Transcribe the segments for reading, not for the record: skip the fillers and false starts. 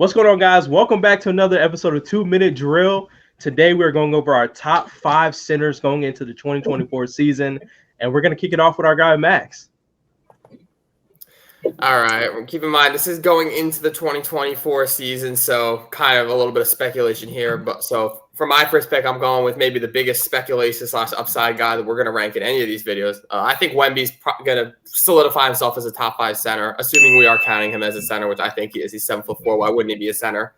What's going on, guys? Welcome back to another episode of 2 Minute Drill. Today, we're going over our top 5 centers going into the 2024 season, and we're going to kick it off with our guy, Max. All right. Keep in mind, this is going into the 2024 season, so kind of a little bit of speculation here. But so for my first pick, I'm going with maybe the biggest speculation / upside guy that we're going to rank in any of these videos. I think Wemby's going to solidify himself as a top 5 center, assuming we are counting him as a center, which I think he is. He's 7'4". Why wouldn't he be a center?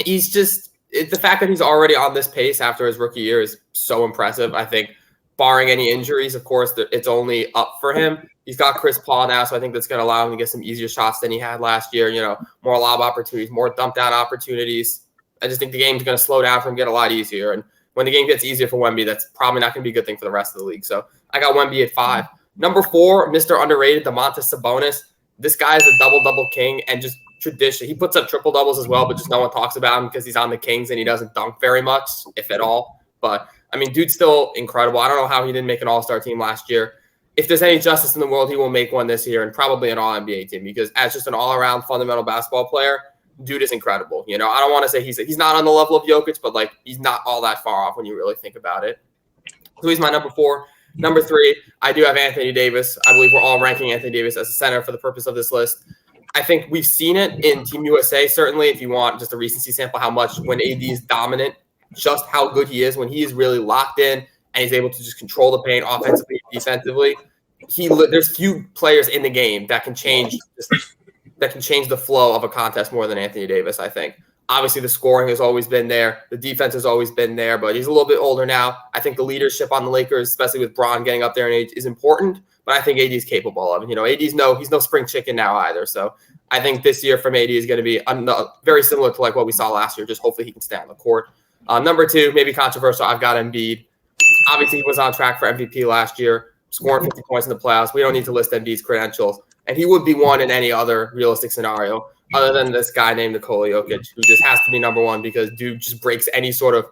He's just the fact that he's already on this pace after his rookie year is so impressive. I think, barring any injuries, of course, it's only up for him. He's got Chris Paul now, so I think that's going to allow him to get some easier shots than he had last year. You know, more lob opportunities, more dump down opportunities. I just think the game's going to slow down for him, get a lot easier. And when the game gets easier for Wemby, that's probably not going to be a good thing for the rest of the league. So I got Wemby at 5. Number 4, Mr. Underrated, Domantas Sabonis. This guy is a double-double king and just tradition. He puts up triple-doubles as well, but just no one talks about him because he's on the Kings and he doesn't dunk very much, if at all. But, I mean, dude's still incredible. I don't know how he didn't make an all-star team last year. If there's any justice in the world, he will make one this year and probably an all-NBA team because as just an all-around fundamental basketball player, dude is incredible. You know, I don't want to say he's not on the level of Jokic, but, like, he's not all that far off when you really think about it. So he's my number 4. Number 3, I do have Anthony Davis. I believe we're all ranking Anthony Davis as a center for the purpose of this list. I think we've seen it in Team USA, certainly, if you want just a recency sample, how much when AD is dominant, just how good he is when he is really locked in and he's able to just control the paint offensively, defensively. There's few players in the game that can change the flow of a contest more than Anthony Davis, I think. Obviously, the scoring has always been there. The defense has always been there, but he's a little bit older now. I think the leadership on the Lakers, especially with Bron getting up there in age, is important, but I think AD is capable of it. You know, he's no spring chicken now either. So I think this year from AD is going to be very similar to like what we saw last year. Just hopefully he can stay on the court. Number 2, maybe controversial. I've got Embiid. Obviously, he was on track for MVP last year, scoring 50 points in the playoffs. We don't need to list Embiid's credentials. And he would be one in any other realistic scenario other than this guy named Nikola Jokic, who just has to be number 1 because dude just breaks any sort of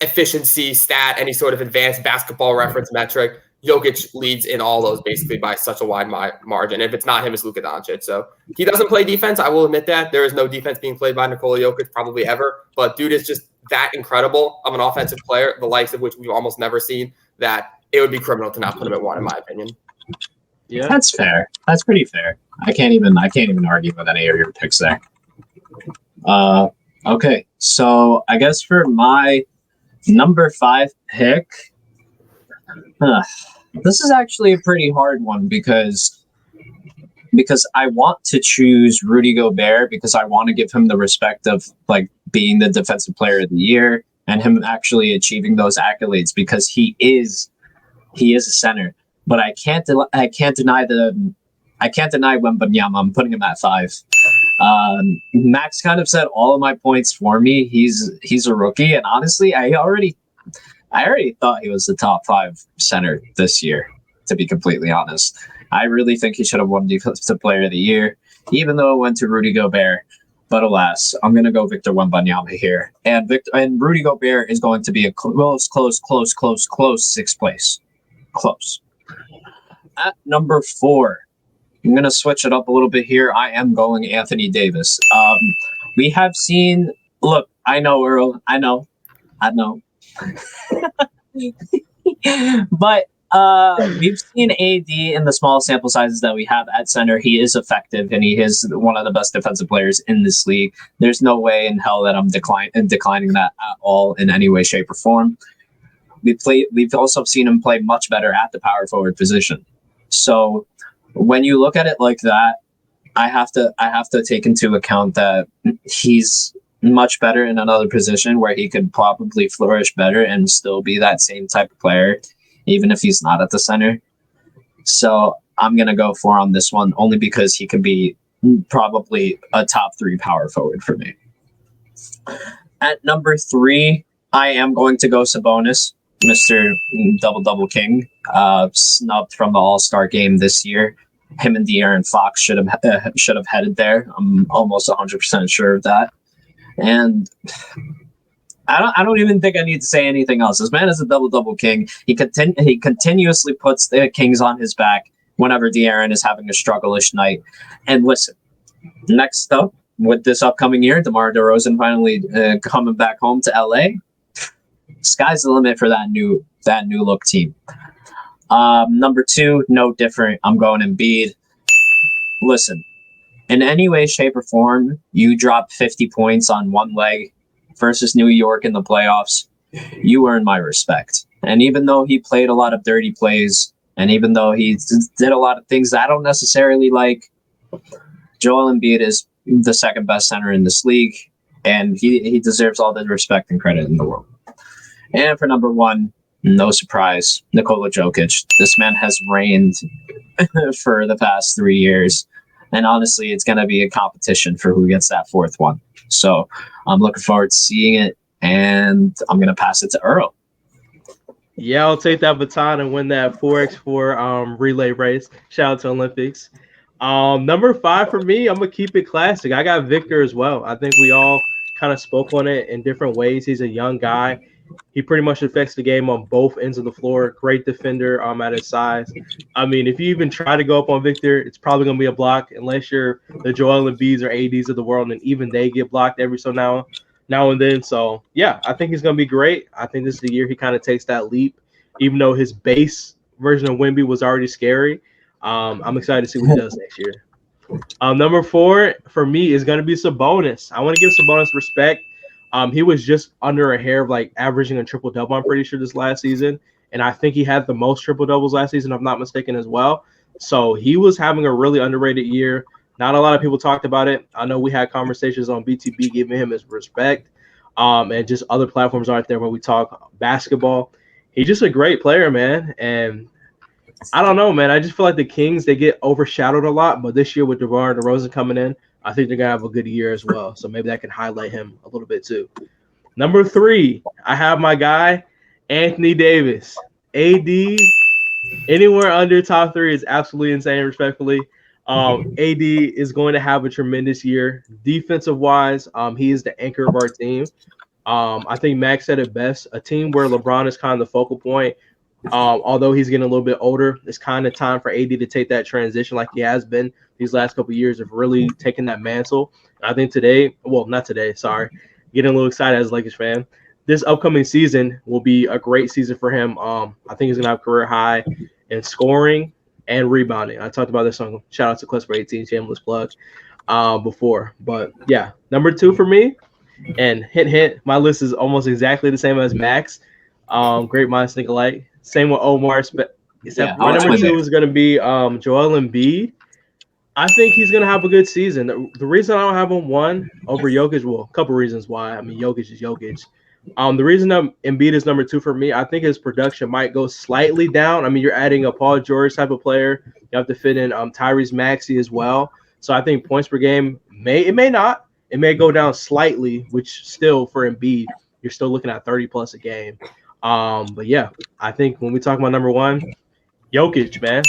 efficiency stat, any sort of advanced basketball reference metric. Jokic leads in all those basically by such a wide margin. If it's not him, it's Luka Doncic. So he doesn't play defense. I will admit that. There is no defense being played by Nikola Jokic probably ever. But dude is just that incredible of an offensive player, the likes of which we've almost never seen, that it would be criminal to not put him at 1, in my opinion. Yeah, that's fair. That's pretty fair. I can't even argue with any of your picks there. Okay, so I guess for my number 5 pick, this is actually a pretty hard one because I want to choose Rudy Gobert because I want to give him the respect of like being the defensive player of the year and him actually achieving those accolades because he is a center. But I can't deny Wembanyama. I'm putting him at 5. Max kind of said all of my points for me. He's a rookie, and honestly, I already thought he was the top 5 center this year. To be completely honest, I really think he should have won Defensive Player of the Year, even though it went to Rudy Gobert. But alas, I'm going to go Victor Wembanyama here, and Rudy Gobert is going to be a close 6th place. Close. At number 4, I'm going to switch it up a little bit here. I am going Anthony Davis. We have seen, look, I know, Earl. I know. But we've seen AD in the small sample sizes that we have at center. He is effective, and he is one of the best defensive players in this league. There's no way in hell that I'm declining that at all in any way, shape, or form. We've also seen him play much better at the power forward position. So when you look at it like that, I have to take into account that he's much better in another position where he could probably flourish better and still be that same type of player, even if he's not at the center. So I'm going to go 4 on this one only because he could be probably a top 3 power forward for me. At number 3, I am going to go Sabonis. Mr. Double King, snubbed from the All-Star game this year. Him and De'Aaron Fox should have headed there. I'm almost 100% sure of that. And I don't even think I need to say anything else. This man is a double king. He continuously puts the Kings on his back whenever De'Aaron is having a struggle-ish night. And listen, next up, with this upcoming year, DeMar DeRozan finally coming back home to LA, sky's the limit for that new look team. Number 2, no different. I'm going Embiid. Listen, in any way, shape, or form, you drop 50 points on one leg versus New York in the playoffs, you earn my respect. And even though he played a lot of dirty plays, and even though he did a lot of things that I don't necessarily like, Joel Embiid is the second best center in this league, and he deserves all the respect and credit in the world. And for number 1, no surprise, Nikola Jokic. This man has reigned for the past 3 years. And honestly, it's going to be a competition for who gets that 4th one. So I'm looking forward to seeing it, and I'm going to pass it to Earl. Yeah, I'll take that baton and win that 4x4 relay race. Shout out to Olympics. Number 5 for me, I'm going to keep it classic. I got Victor as well. I think we all kind of spoke on it in different ways. He's a young guy. He pretty much affects the game on both ends of the floor. Great defender at his size. I mean, if you even try to go up on Victor, it's probably going to be a block unless you're the Joel Embiids or ADs of the world, and even they get blocked every so now and then. So, yeah, I think he's going to be great. I think this is the year he kind of takes that leap, even though his base version of Wemby was already scary. I'm excited to see what he does next year. Number 4 for me is going to be Sabonis. I want to give Sabonis respect. He was just under a hair of like averaging a triple-double, I'm pretty sure, this last season. And I think he had the most triple-doubles last season, if I'm not mistaken, as well. So he was having a really underrated year. Not a lot of people talked about it. I know we had conversations on BTB giving him his respect, and just other platforms out there where we talk basketball. He's just a great player, man. And I don't know, man. I just feel like the Kings, they get overshadowed a lot. But this year with DeMar DeRozan coming in, I think they're going to have a good year as well. So maybe that can highlight him a little bit too. Number 3, I have my guy, Anthony Davis. AD, anywhere under top 3 is absolutely insane, respectfully. AD is going to have a tremendous year. Defensive-wise, he is the anchor of our team. I think Max said it best. A team where LeBron is kind of the focal point. Although he's getting a little bit older, it's kind of time for AD to take that transition like he has been these last couple of years of really taking that mantle. I think getting a little excited as a Lakers fan. This upcoming season will be a great season for him. I think he's going to have career high in scoring and rebounding. I talked about this on shout out to Cluster 18, shameless plug, before. But yeah, number 2 for me, and hint, my list is almost exactly the same as Max. Great minds think alike. Same with Omar, except my number 2 is going to be Joel Embiid. I think he's going to have a good season. The reason I don't have him 1 over Jokic, well, a couple reasons why. I mean, Jokic is Jokic. The reason Embiid is number 2 for me, I think his production might go slightly down. I mean, you're adding a Paul George type of player. You have to fit in Tyrese Maxey as well. So I think points per game may go down slightly, which still for Embiid, you're still looking at 30+ a game. But yeah, I think when we talk about number 1, Jokic, man,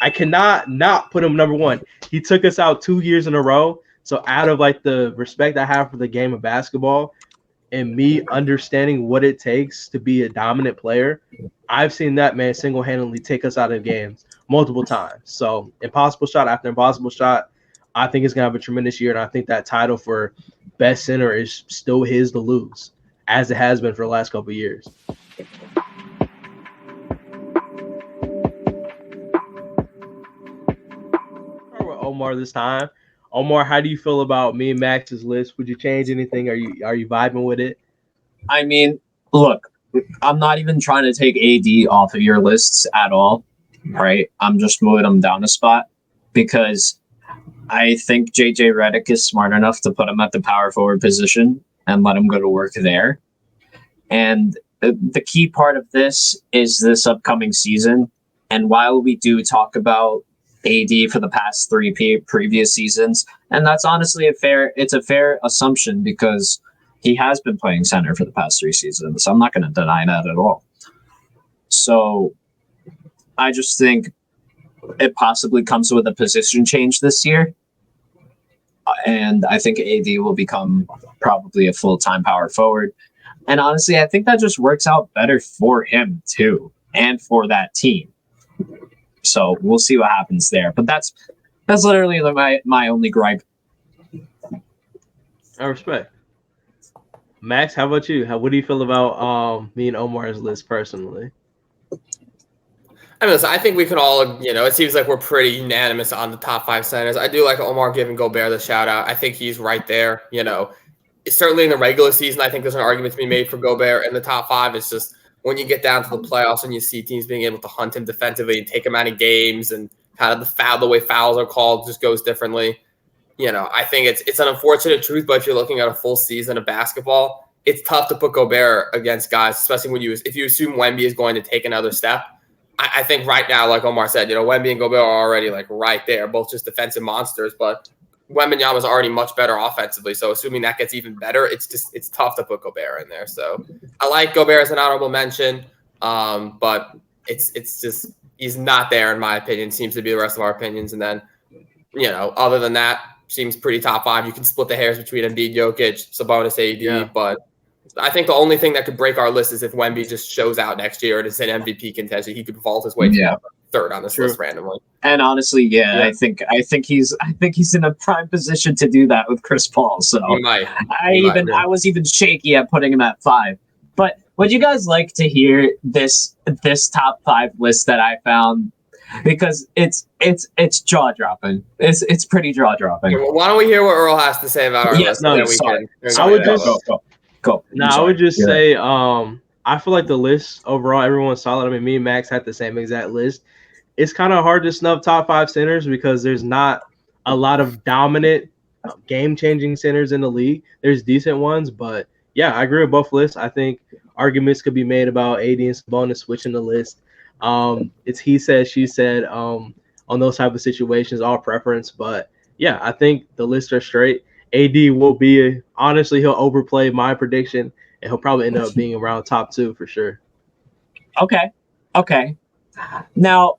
I cannot not put him number 1. He took us out 2 years in a row. So out of like the respect I have for the game of basketball and me understanding what it takes to be a dominant player, I've seen that man single-handedly take us out of games multiple times. So impossible shot after impossible shot. I think he's going to have a tremendous year. And I think that title for best center is still his to lose, as it has been for the last couple of years. Omar this time. Omar, how do you feel about me and Max's list? Would you change anything? Are you vibing with it? I mean, look, I'm not even trying to take AD off of your lists at all, right? I'm just moving him down a spot because I think JJ Redick is smart enough to put him at the power forward position and let him go to work there. And the key part of this is this upcoming season. And while we do talk about AD for the past 3 previous seasons, and that's honestly a fair assumption because he has been playing center for the past 3 seasons. I'm not going to deny that at all. So I just think it possibly comes with a position change this year. And I think AD will become probably a full-time power forward. And honestly, I think that just works out better for him too, and for that team. So we'll see what happens there. But that's literally my only gripe. I respect. Max, how about you? What do you feel about me and Omar's list personally? I mean, listen, I think we can all, it seems like we're pretty unanimous on the top 5 centers. I do like Omar giving Gobert the shout out. I think he's right there. Certainly in the regular season, I think there's an argument to be made for Gobert in the top 5. It's just when you get down to the playoffs and you see teams being able to hunt him defensively and take him out of games, and kind of the way fouls are called just goes differently. I think it's an unfortunate truth, but if you're looking at a full season of basketball, it's tough to put Gobert against guys, especially if you assume Wemby is going to take another step. I think right now, like Omar said, Wemby and Gobert are already like right there, both just defensive monsters, but Wembanyama is already much better offensively. So assuming that gets even better, it's tough to put Gobert in there. So I like Gobert as an honorable mention, but it's just he's not there in my opinion. Seems to be the rest of our opinions, and then other than that, seems pretty top 5. You can split the hairs between Embiid, Jokic, Sabonis, AD, but I think the only thing that could break our list is if Wemby just shows out next year and is in MVP contention. He could vault his way to third on this list randomly. And honestly, I think he's in a prime position to do that with Chris Paul. So I was even shaky at putting him at 5. But would you guys like to hear this top 5 list that I found? Because it's jaw dropping. It's pretty jaw dropping. Okay, well, why don't we hear what Earl has to say about our list? No, I would just go. No, I would just say I feel like the list overall, everyone's solid. I mean, me and Max had the same exact list. It's kind of hard to snub top 5 centers because there's not a lot of dominant game-changing centers in the league. There's decent ones, but yeah, I agree with both lists. I think arguments could be made about AD and Sabonis switching the list. It's he said, she said on those type of situations, all preference. But yeah, I think the lists are straight. AD will be honestly, he'll overplay my prediction, and he'll probably end up being around top 2 for sure. Okay. Now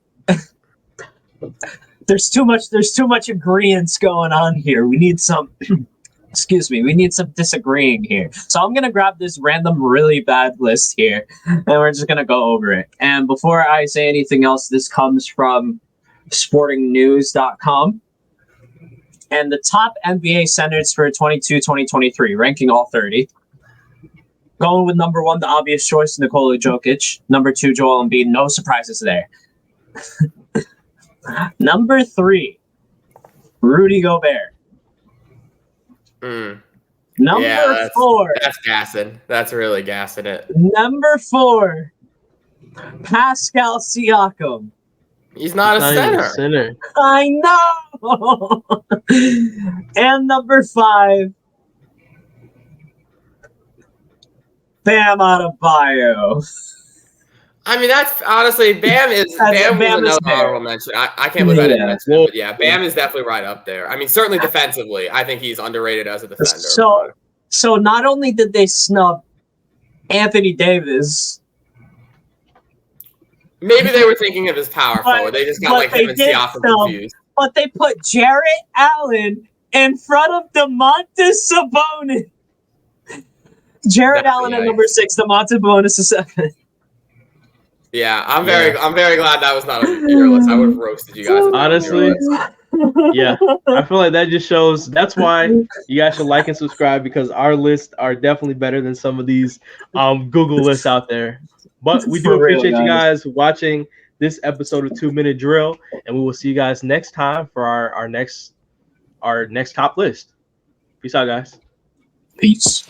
there's too much agreeance going on here. We need some we need some disagreeing here. So I'm gonna grab this random really bad list here, and we're just gonna go over it. And before I say anything else, this comes from sportingnews.com. And the top NBA centers for 22-2023, ranking all 30. Going with number 1, the obvious choice, Nikola Jokic. Number 2, Joel Embiid. No surprises there. Number 3, Rudy Gobert. Number 4. That's gassing. That's really gassing it. Number 4, Pascal Siakam. He's not a center. I know. And number 5, Bam Adebayo. I mean, that's honestly, Bam was another honorable mention. I can't believe I didn't mention it, but yeah, Bam is definitely right up there. I mean, certainly defensively, I think he's underrated as a defender. So not only did they snub Anthony Davis, maybe they were thinking of his power forward. They just got him and Siakam confused. But they put Jarrett Allen in front of DeMontis Sabonis. Jarrett Allen at number 6, DeMontis Sabonis is 7. Yeah, I'm very glad that was not on your list. I would have roasted you guys. Honestly, yeah, I feel like that just shows. That's why you guys should like and subscribe, because our lists are definitely better than some of these Google lists out there. But we do appreciate you guys watching this episode of 2 Minute Drill, and we will see you guys next time for our next top list. Peace out, guys. Peace.